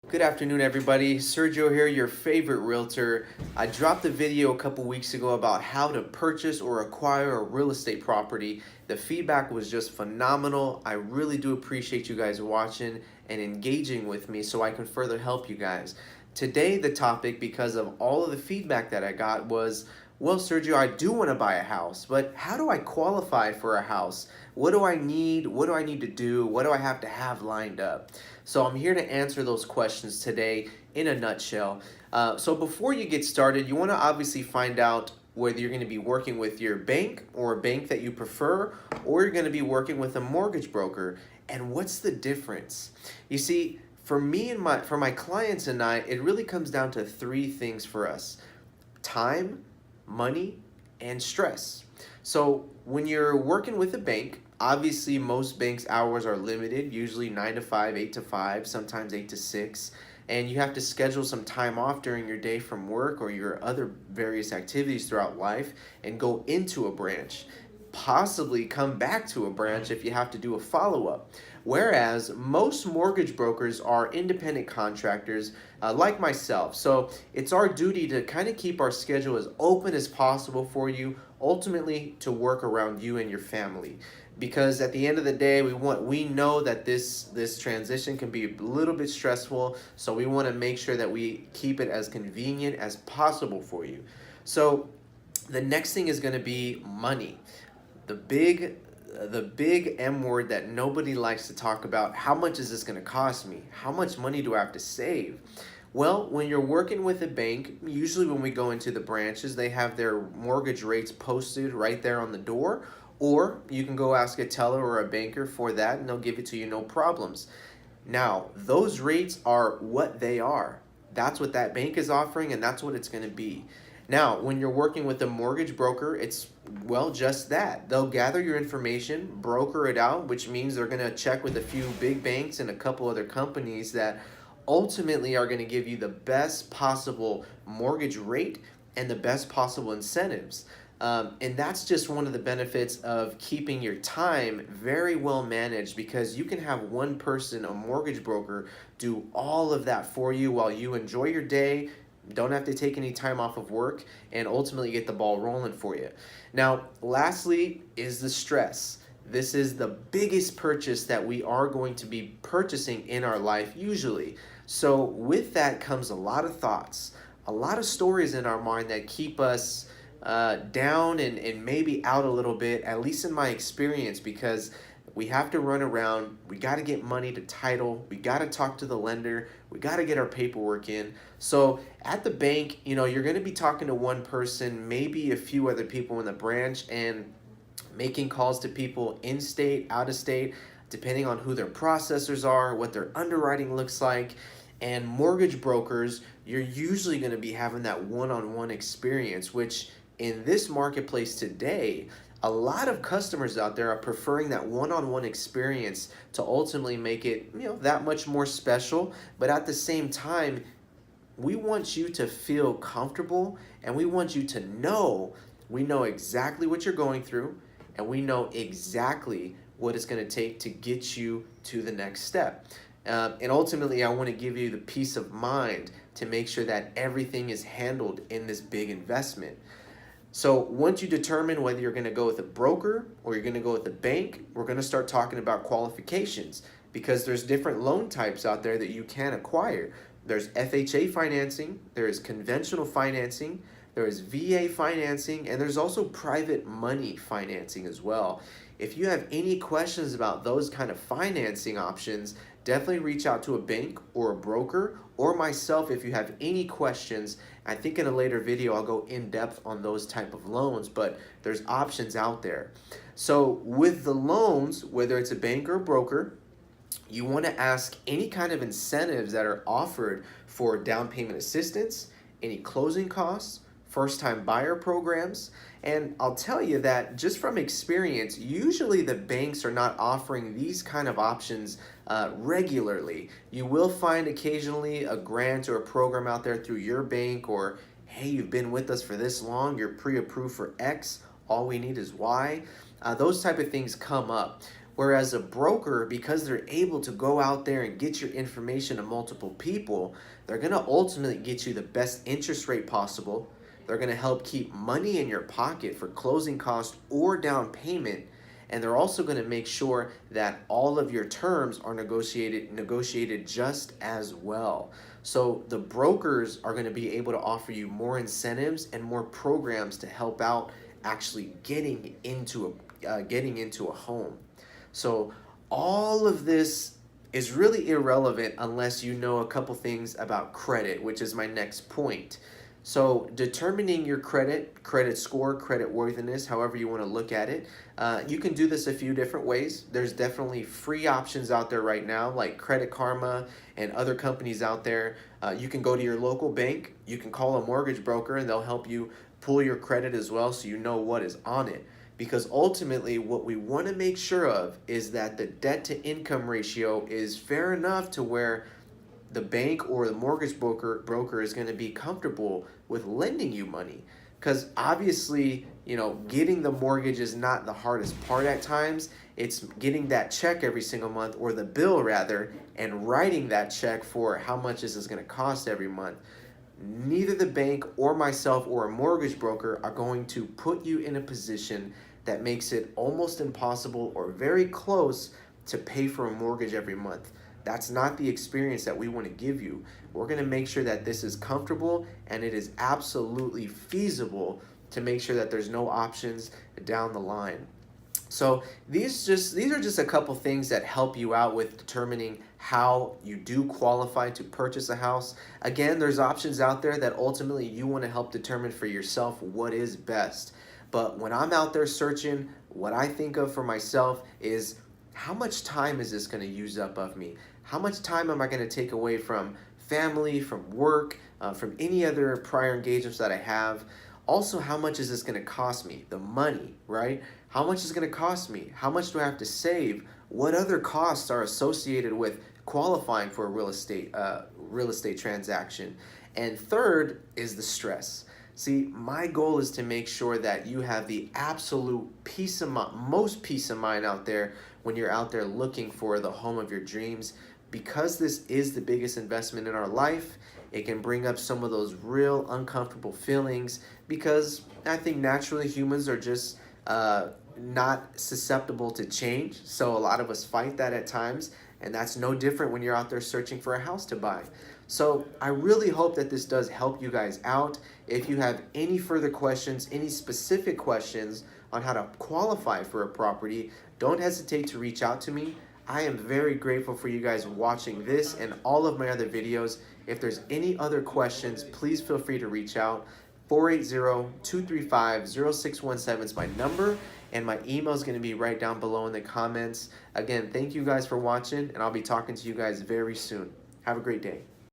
Good afternoon, everybody. Sergio here, your favorite realtor. I dropped a video a couple weeks ago about how to purchase or acquire a real estate property. The feedback was just phenomenal. I really do appreciate you guys watching and engaging with me so I can further help you guys. Today, the topic, because of all of the feedback that I got, was well, Sergio, I do want to buy a house, but how do I qualify for a house? What do I need? What do I need to do? What do I have to have lined up? So I'm here to answer those questions today in a nutshell. So before you get started, you want to obviously find out whether you're going to be working with your bank or a bank that you prefer, or you're going to be working with a mortgage broker. And what's the difference? You see, for me and for my clients and I, it really comes down to three things for us: time, money, and stress. So when you're working with a bank, obviously most banks' hours are limited, usually 9 to 5, 8 to 5, sometimes 8 to 6. And you have to schedule some time off during your day from work or your other various activities throughout life and go into a branch. Possibly come back to a branch if you have to do a follow-up. Whereas most mortgage brokers are independent contractors like myself. So it's our duty to kind of keep our schedule as open as possible for you, ultimately to work around you and your family. Because at the end of the day, we know that this transition can be a little bit stressful, so we want to make sure that we keep it as convenient as possible for you. So the next thing is going to be money. The big M word that nobody likes to talk about. How much is this going to cost me? How much money do I have to save? Well, when you're working with a bank, usually when we go into the branches, they have their mortgage rates posted right there on the door, or you can go ask a teller or a banker for that and they'll give it to you, no problems. Now, those rates are what they are. That's what that bank is offering, and that's what it's going to be. Now, when you're working with a mortgage broker, it's, well, just that. They'll gather your information, broker it out, which means they're going to check with a few big banks and a couple other companies that ultimately are going to give you the best possible mortgage rate and the best possible incentives. And that's just one of the benefits of keeping your time very well managed, because you can have one person, a mortgage broker, do all of that for you while you enjoy your day, don't have to take any time off of work, and ultimately get the ball rolling for you. Now, lastly is the stress. This is the biggest purchase that we are going to be purchasing in our life usually. So with that comes a lot of thoughts, a lot of stories in our mind that keep us down and maybe out a little bit, at least in my experience, because we have to run around, we got to get money to title, we got to talk to the lender, we got to get our paperwork in. So at the bank, you're going to be talking to one person, maybe a few other people in the branch, and making calls to people in state, out of state, depending on who their processors are, what their underwriting looks like. And mortgage brokers, you're usually going to be having that one-on-one experience, which in this marketplace today, a lot of customers out there are preferring that one-on-one experience to ultimately make it, that much more special. But at the same time, we want you to feel comfortable, and we want you to know we know exactly what you're going through, and we know exactly what it's going to take to get you to the next step. And ultimately, I want to give you the peace of mind to make sure that everything is handled in this big investment. So once you determine whether you're going to go with a broker or you're going to go with a bank, we're going to start talking about qualifications, because there's different loan types out there that you can acquire. There's FHA financing, there is conventional financing, there is VA financing, and there's also private money financing as well. If you have any questions about those kind of financing options, definitely reach out to a bank or a broker or myself if you have any questions. I think in a later video I'll go in depth on those type of loans, but there's options out there. So with the loans, whether it's a bank or a broker, you want to ask any kind of incentives that are offered for down payment assistance, any closing costs, first-time buyer programs. And I'll tell you that just from experience, usually the banks are not offering these kind of options regularly. You will find occasionally a grant or a program out there through your bank, or hey, you've been with us for this long, you're pre-approved for X, all we need is Y. Those type of things come up. Whereas a broker, because they're able to go out there and get your information to multiple people, they're going to ultimately get you the best interest rate possible. They're going to help keep money in your pocket for closing costs or down payment. And they're also going to make sure that all of your terms are negotiated just as well. So the brokers are going to be able to offer you more incentives and more programs to help out actually getting into a home. So all of this is really irrelevant unless you know a couple things about credit, which is my next point. So determining your credit score, credit worthiness, however you want to look at it, you can do this a few different ways. There's definitely free options out there right now, like Credit Karma and other companies out there. You can go to your local bank, you can call a mortgage broker, and they'll help you pull your credit as well so you know what is on it. Because ultimately, what we want to make sure of is that the debt to income ratio is fair enough to where the bank or the mortgage broker is going to be comfortable with lending you money. Because obviously, getting the mortgage is not the hardest part at times. It's getting that check every single month, or the bill rather, and writing that check for how much this is going to cost every month. Neither the bank or myself or a mortgage broker are going to put you in a position that makes it almost impossible or very close to pay for a mortgage every month. That's not the experience that we want to give you. We're going to make sure that this is comfortable and it is absolutely feasible to make sure that there's no options down the line. So these are just a couple things that help you out with determining how you do qualify to purchase a house. Again, there's options out there that ultimately you want to help determine for yourself what is best. But when I'm out there searching, what I think of for myself is, how much time is this going to use up of me? How much time am I going to take away from family, from work, from any other prior engagements that I have? Also, how much is this going to cost me? The money, right? How much is it going to cost me? How much do I have to save? What other costs are associated with qualifying for a real estate transaction? And third is the stress. See, my goal is to make sure that you have the absolute most peace of mind out there when you're out there looking for the home of your dreams. Because this is the biggest investment in our life, it can bring up some of those real uncomfortable feelings, because I think naturally humans are just not susceptible to change. So a lot of us fight that at times, and that's no different when you're out there searching for a house to buy. So I really hope that this does help you guys out. If you have any further questions, any specific questions on how to qualify for a property, don't hesitate to reach out to me. I am very grateful for you guys watching this and all of my other videos. If there's any other questions, please feel free to reach out. 480-235-0617 is my number, and my email is going to be right down below in the comments. Again, thank you guys for watching, and I'll be talking to you guys very soon. Have a great day.